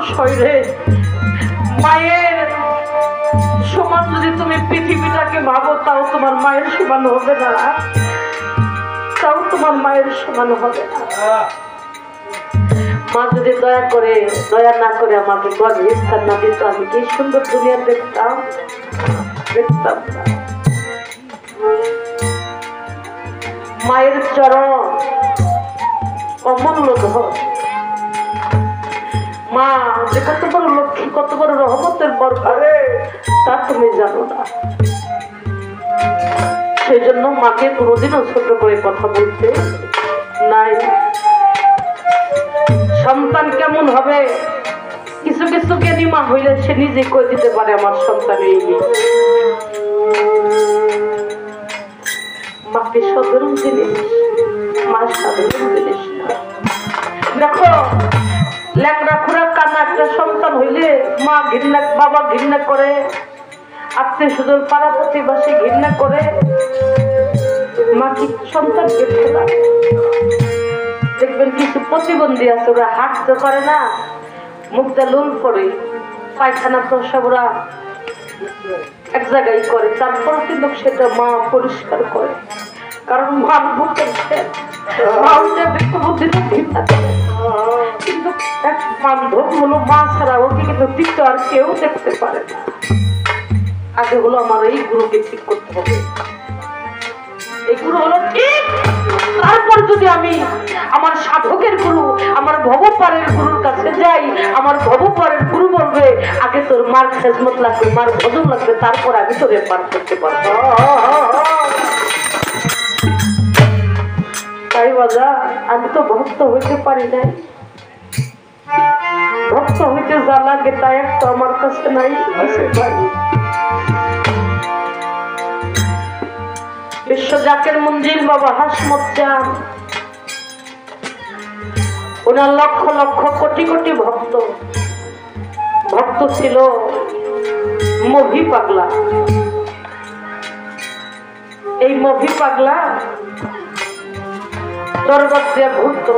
মানুষ হই রে, মায়ের সমান যদি তুমি পৃথিবীটাকে ভাবো তাও তোমার মায়ের সমান হবে না, তাও তোমার মায়ের সমান হবে না। মা যদি দয়া করে দয়া না করে আমাকে গর্ভে স্থান না দিত, আমি কি সুন্দর দুনিয়া দেখতাম? দেখতাম না। মায়ের চরণ অমূল্য ধন। মা যে কত বড় লক্ষ্মী, কত বড় রহমতের বরকত তা তুমি জানো না। সেই জন্য মাকে কোনোদিনও ছোট করে কথা বলতে নাই। সন্তান কেমন হবে কিছু কিছু জ্ঞানী মা হইলে সে নিজে কই দিতে পারে আমার সন্তান এই। মাকে সাধারণ জিনিস, মা সাধারণ জিনিস না। দেখো ল্যাংড়া খুঁড়া কান্না একটা সন্তান হইলে মা ঘৃণা, বাবা ঘৃণা করে, আত্মীয় স্বজন পাড়া প্রতিবাসী ঘৃণা করে, মা কি সন্তানকে ফেলা। দেখবেন কিছু প্রতিবন্ধী আছে, ওরা হাঁটতে পারে না, মুখটা লোল পড়ে, পায়খানা প্রসাব ওরা এক জায়গায় করে, তারপর কিন্তু সেটা মা পরিষ্কার করে, কারণ মার বুকের কিন্তু এক বান্ধব হলো মা ছাড়া ওকে কিন্তু দ্বিতীয় আর কেউ দেখতে পারে না। আগে হলো আমার এই গুরুকে ঠিক করতে হবে, এই গুরু হলো ঠিক, তারপর যদি আমি আমার সাধকের গুরু, আমার ভবপারের গুরুর কাছে যাই, আমার ভবপারের গুরু বলবে আগে তোর মার খেজমত লাগবে, মার ভজন লাগবে, তারপর আমি তোরে পার করতে পারবো। তাই বাজা আমি তো ভক্ত হইতে পারি নাই, ভক্ত হইতে যা লাগে তা একটা আমার কাছে নাই। বিশ্ব জাকের মঞ্জিল বাবা হাসমত চান, ওনার লক্ষ লক্ষ কোটি কোটি ভক্ত, ভক্ত ছিল মভি পাগলা। এই মভি পাগলা দরবার দিয়ে ঘুরতো।